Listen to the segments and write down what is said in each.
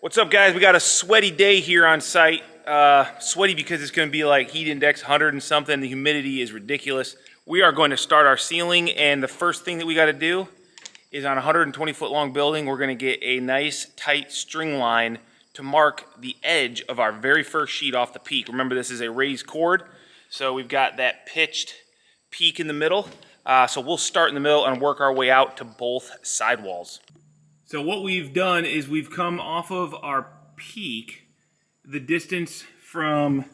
What's up, guys? We got a sweaty day here on site. Sweaty because it's going to be like heat index 100 and something. The humidity is ridiculous. We are going to start our ceiling, and the first thing that we got to do is on a 120-foot long building, we're going to get a nice tight string line to mark the edge of our very first sheet off the peak. Remember, this is a raised cord, so we've got that pitched peak in the middle. So we'll start in the middle and work our way out to both sidewalls. So what we've done is we've come off of our peak, the distance from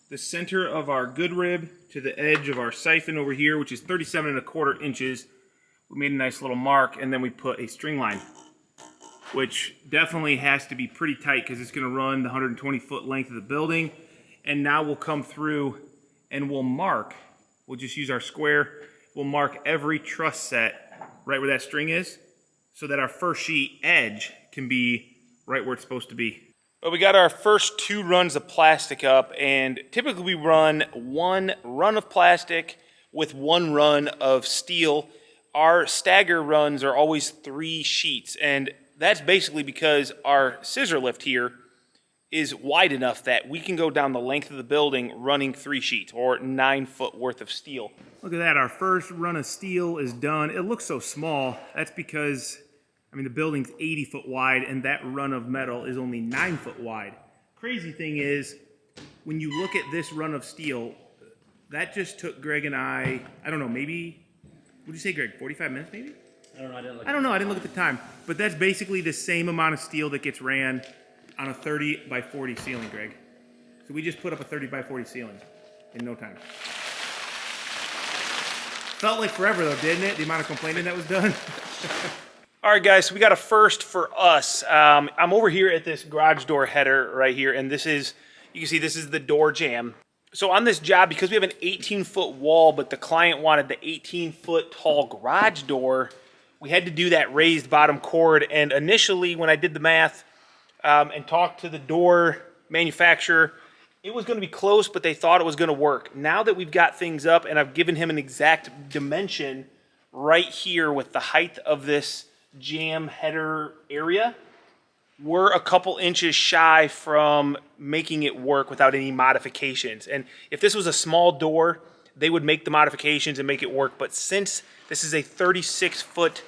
the center of our good rib to the edge of our siphon over here, which is 37¼ inches. We made a nice little mark, and then we put a string line, which definitely has to be pretty tight because it's going to run the 120-foot length of the building. And now we'll come through and we'll mark, we'll just use our square, we'll mark every truss set right where that string is, so that our first sheet edge can be right where it's supposed to be. But we got our first 2 runs of plastic up, and typically we run 1 run of plastic with 1 run of steel. Our stagger runs are always 3 sheets, and that's basically because our scissor lift here is wide enough that we can go down the length of the building running 3 sheets, or 9 foot worth of steel. Look at that, our first run of steel is done. It looks so small. That's because, I mean, the building's 80 foot wide, and that run of metal is only 9 foot wide. Crazy thing is, when you look at this run of steel, that just took Greg and I don't know, maybe, what'd you say, Greg, 45 minutes maybe? I don't know, I didn't look at the time. But that's basically the same amount of steel that gets ran on a 30 by 40 ceiling, Greg. So we just put up a 30 by 40 ceiling in no time. Felt like forever though, didn't it? The amount of complaining that was done. All right, guys, so we got a first for us. I'm over here at this garage door header right here, and this is, you can see this is the door jamb. So on this job, because we have an 18-foot wall, but the client wanted the 18-foot tall garage door, we had to do that raised bottom cord. And initially, when I did the math and talked to the door manufacturer, it was going to be close, but they thought it was going to work. Now that we've got things up and I've given him an exact dimension right here with the height of this jam header area, we're a couple inches shy from making it work without any modifications. And if this was a small door, they would make the modifications and make it work. But since this is a 36-foot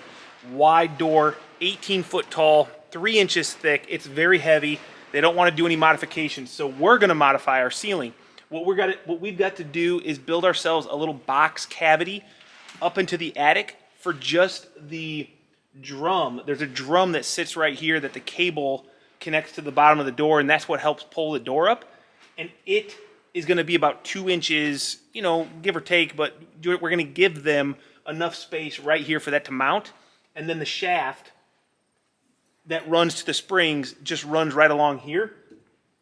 wide door, 18-foot tall, 3 inches thick, it's very heavy. They don't want to do any modifications, so we're going to modify our ceiling. What we've got to do is build ourselves a little box cavity up into the attic for just the drum. There's a drum that sits right here that the cable connects to the bottom of the door, and that's what helps pull the door up. And it is going to be about 2 inches, you know, give or take, but we're going to give them enough space right here for that to mount. And then the shaft that runs to the springs just runs right along here.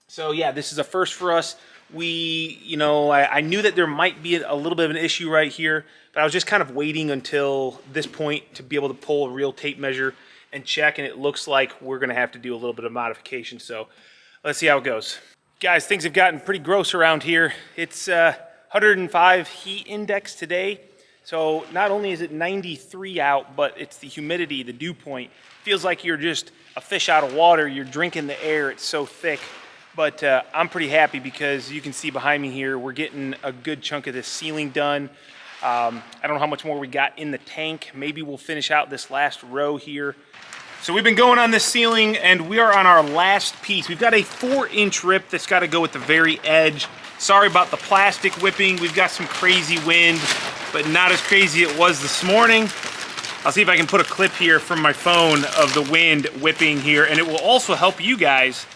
So yeah, this is a first for us. I knew that there might be a little bit of an issue right here, but I was just kind of waiting until this point to be able to pull a real tape measure and check, and it looks like we're gonna have to do a little bit of modification. So let's see how it goes. Guys, things have gotten pretty gross around here. It's 105 heat index today. So not only is it 93 out, but it's the humidity, the dew point. Feels like you're just a fish out of water. You're drinking the air. It's so thick. But I'm pretty happy because you can see behind me here, we're getting a good chunk of this ceiling done. I don't know how much more we got in the tank. Maybe we'll finish out this last row here. So we've been going on this ceiling, and we are on our last piece. We've got a 4-inch rip that's got to go at the very edge. Sorry about the plastic whipping. We've got some crazy wind, but not as crazy as it was this morning. I'll see if I can put a clip here from my phone of the wind whipping here, and it will also help you guys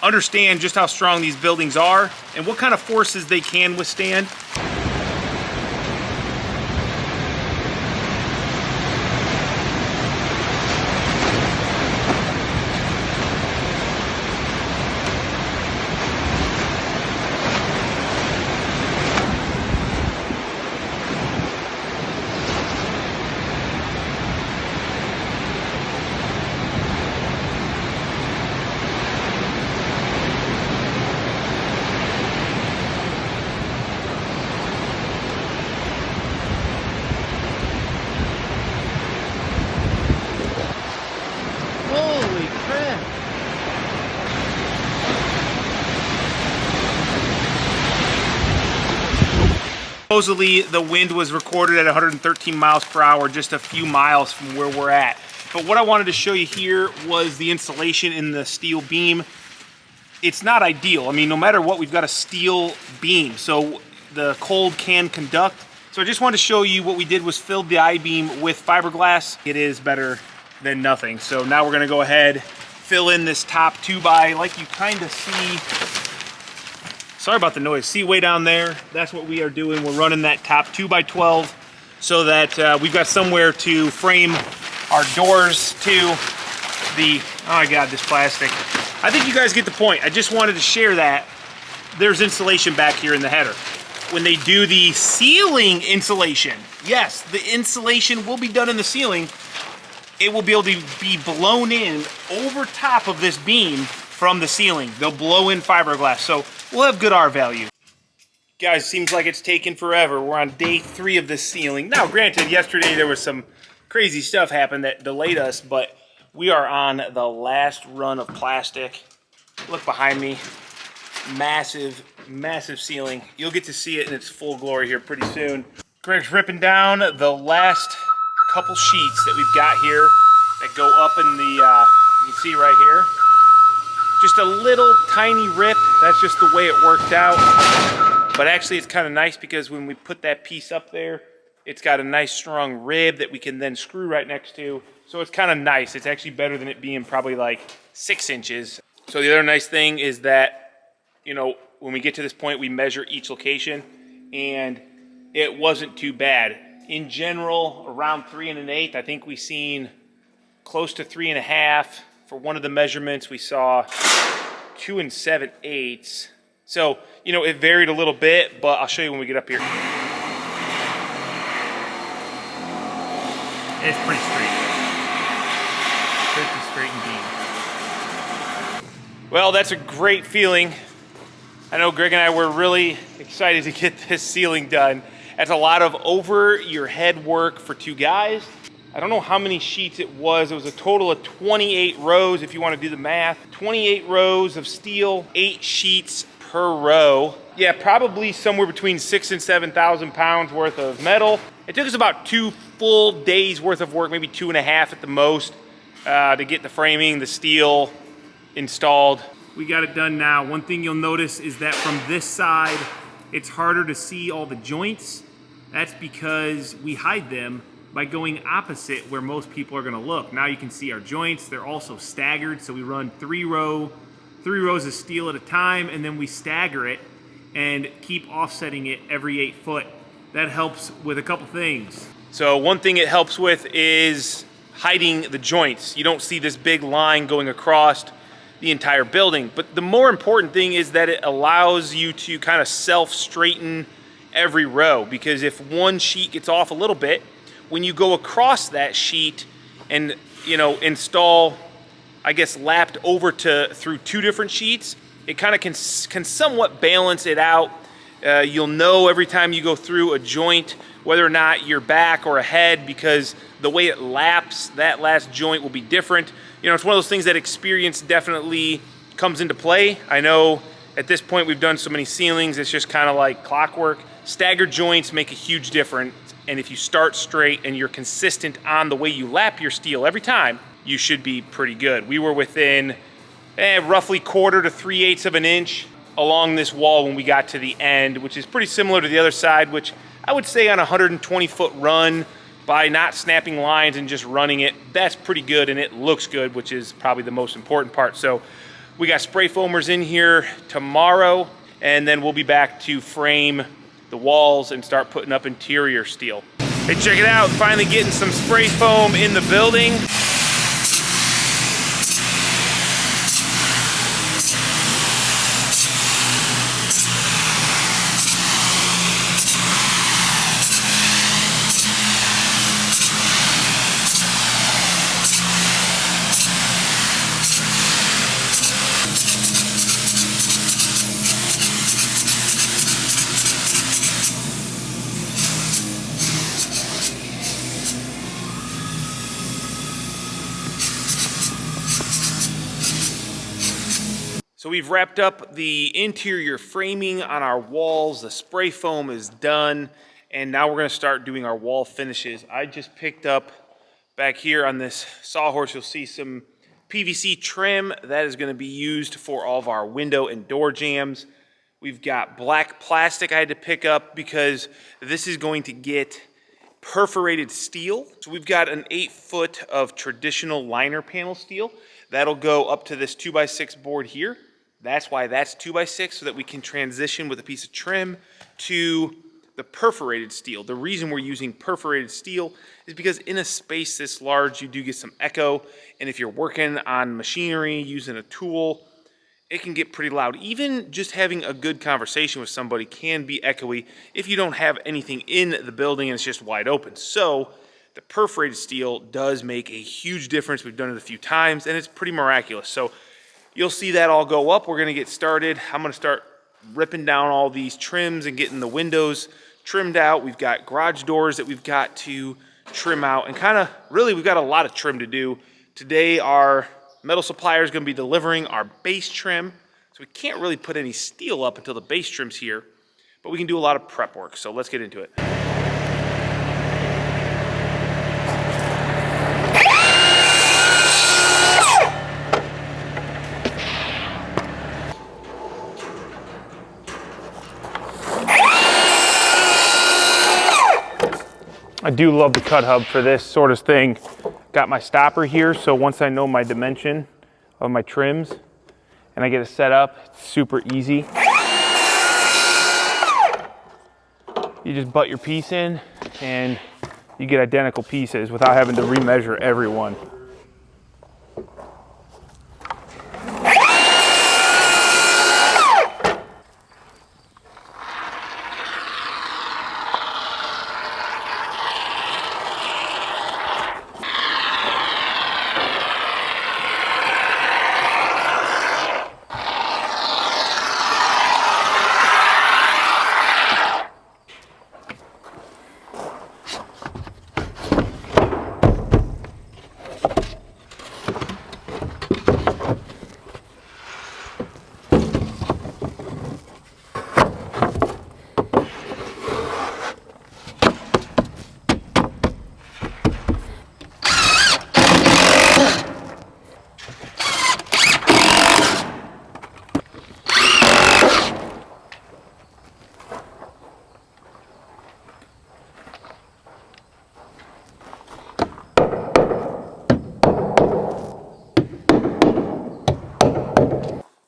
understand just how strong these buildings are and what kind of forces they can withstand. Supposedly, the wind was recorded at 113 miles per hour, just a few miles from where we're at. But what I wanted to show you here was the insulation in the steel beam. It's not ideal. I mean, no matter what, we've got a steel beam, so the cold can conduct. So I just wanted to show you what we did was filled the I-beam with fiberglass. It is better than nothing. So now we're gonna go ahead, fill in this top 2x like you kind of see. Sorry about the noise. See way down there? That's what we are doing. We're running that top 2x12 so that we've got somewhere to frame our doors to. Oh my God, this plastic. I think you guys get the point. I just wanted to share that. There's insulation back here in the header. When they do the ceiling insulation, yes, the insulation will be done in the ceiling. It will be able to be blown in over top of this beam from the ceiling. They'll blow in fiberglass, so we'll have good R value. Guys, seems like it's taken forever. We're on day 3 of this ceiling. Now, granted, yesterday there was some crazy stuff happened that delayed us, but we are on the last run of plastic. Look behind me. Massive, massive ceiling. You'll get to see it in its full glory here pretty soon. Greg's ripping down the last couple sheets that we've got here that go up in the, you can see right here. Just a little tiny rip. That's just the way it worked out. But actually it's kind of nice because when we put that piece up there, it's got a nice strong rib that we can then screw right next to. So it's kind of nice. It's actually better than it being probably like 6 inches. So the other nice thing is that, you know, when we get to this point, we measure each location and it wasn't too bad. In general, around 3 1/8, I think we seen close to 3 1/2. For one of the measurements, we saw 2 7/8. So, you know, it varied a little bit, but I'll show you when we get up here. It's pretty straight. Pretty straight indeed. Well, that's a great feeling. I know Greg and I were really excited to get this ceiling done. That's a lot of over your head work for 2 guys. I don't know how many sheets it was. It was a total of 28 rows if you want to do the math. 28 rows of steel, 8 sheets per row. Yeah, probably somewhere between 6,000 and 7,000 pounds worth of metal. It took us about 2 full days worth of work, maybe 2.5 at the most, to get the framing, the steel installed. We got it done now. One thing you'll notice is that from this side, it's harder to see all the joints. That's because we hide them by going opposite where most people are gonna look. Now you can see our joints. They're also staggered, so we run 3 rows of steel at a time, and then we stagger it and keep offsetting it every 8 foot. That helps with a couple things. So one thing it helps with is hiding the joints. You don't see this big line going across the entire building. But the more important thing is that it allows you to kind of self-straighten every row, because if one sheet gets off a little bit, when you go across that sheet and, you know, install, I guess, lapped over through 2 different sheets, it kind of can somewhat balance it out. You'll know every time you go through a joint whether or not you're back or ahead, because the way it laps, that last joint will be different. You know, it's one of those things that experience definitely comes into play. I know at this point we've done so many ceilings, it's just kind of like clockwork. Staggered joints make a huge difference, and if you start straight and you're consistent on the way you lap your steel every time, you should be pretty good. We were within roughly 1/4 to 3/8 of an inch along this wall when we got to the end, which is pretty similar to the other side, which I would say on a 120-foot run, by not snapping lines and just running it, that's pretty good, and it looks good, which is probably the most important part. So we got spray foamers in here tomorrow, and then we'll be back to frame the walls and start putting up interior steel. Hey, check it out, finally getting some spray foam in the building. So we've wrapped up the interior framing on our walls. The spray foam is done. And now we're gonna start doing our wall finishes. I just picked up back here on this sawhorse, you'll see some PVC trim that is gonna be used for all of our window and door jambs. We've got black plastic I had to pick up because this is going to get perforated steel. So we've got an 8 foot of traditional liner panel steel. That'll go up to this 2x6 board here. That's why that's 2x6, so that we can transition with a piece of trim to the perforated steel. The reason we're using perforated steel is because in a space this large, you do get some echo. And if you're working on machinery, using a tool, it can get pretty loud. Even just having a good conversation with somebody can be echoey if you don't have anything in the building and it's just wide open. So the perforated steel does make a huge difference. We've done it a few times and it's pretty miraculous. So you'll see that all go up. We're gonna get started. I'm gonna start ripping down all these trims and getting the windows trimmed out. We've got garage doors that we've got to trim out, and really we've got a lot of trim to do. Today our metal supplier is going to be delivering our base trim, so we can't really put any steel up until the base trim's here, but we can do a lot of prep work, so let's get into it. I do love the cut hub for this sort of thing. Got my stopper here, so once I know my dimension of my trims and I get it set up, it's super easy. You just butt your piece in and you get identical pieces without having to remeasure every one.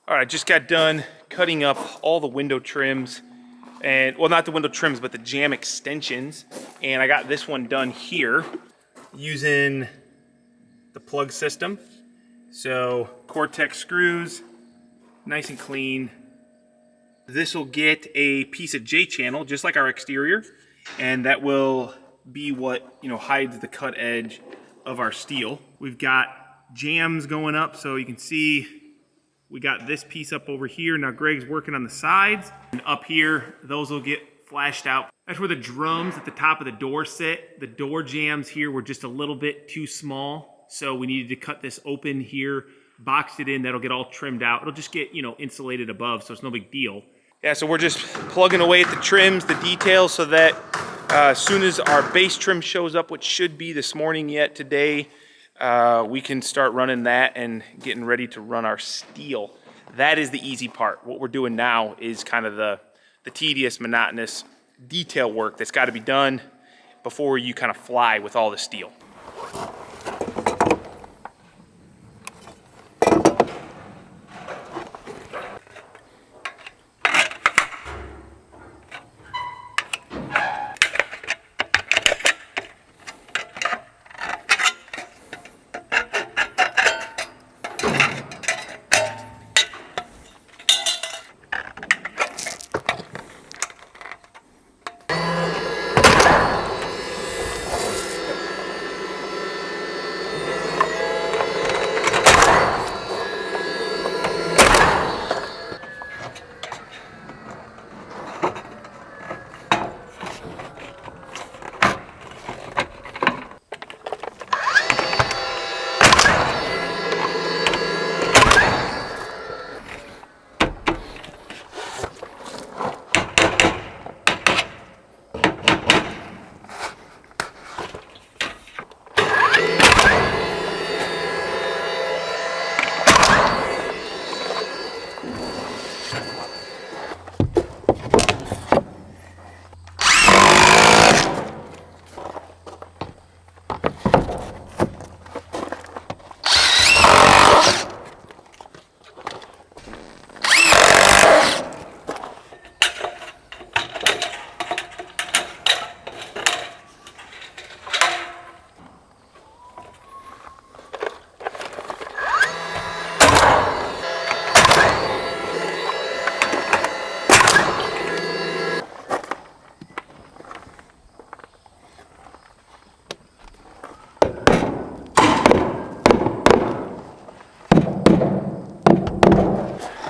All right, just got done cutting up all the window trims, and well, not the window trims, but the jamb extensions. And I got this one done here using the plug system. So Cortex screws, nice and clean. This will get a piece of J-channel, just like our exterior, and that will be what, you know, hides the cut edge of our steel. We've got jambs going up, so you can see we got this piece up over here. Now Greg's working on the sides, and up here, those will get flashed out. That's where the drums at the top of the door sit. The door jambs here were just a little bit too small, so we needed to cut this open here, boxed it in. That'll get all trimmed out. It'll just get, you know, insulated above, so it's no big deal. Yeah, so we're just plugging away at the trims, the details, so that as soon as our base trim shows up, which should be this morning yet today, we can start running that and getting ready to run our steel. That is the easy part. What we're doing now is kind of the tedious, monotonous detail work that's got to be done before you kind of fly with all the steel.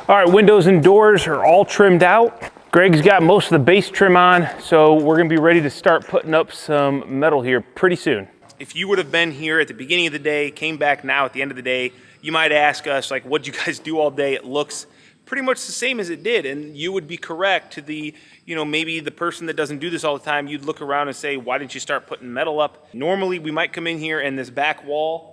All right, windows and doors are all trimmed out. Greg's got most of the base trim on, so we're gonna be ready to start putting up some metal here pretty soon. If you would have been here at the beginning of the day, came back now at the end of the day, you might ask us, like, what'd you guys do all day? It looks pretty much the same as it did, and you would be correct to the, you know, maybe the person that doesn't do this all the time, you'd look around and say, why didn't you start putting metal up? Normally, we might come in here and this back wall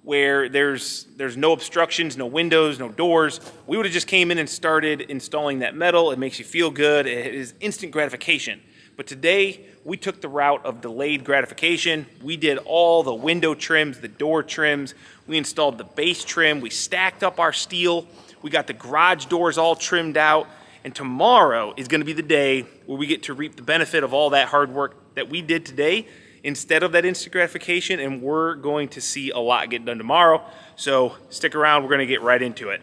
where there's no obstructions, no windows, no doors. We would have just came in and started installing that metal. It makes you feel good. It is instant gratification. But today, we took the route of delayed gratification. We did all the window trims, the door trims. We installed the base trim. We stacked up our steel. We got the garage doors all trimmed out. And tomorrow is gonna be the day where we get to reap the benefit of all that hard work that we did today instead of that instant gratification, and we're going to see a lot get done tomorrow. So stick around, we're gonna get right into it.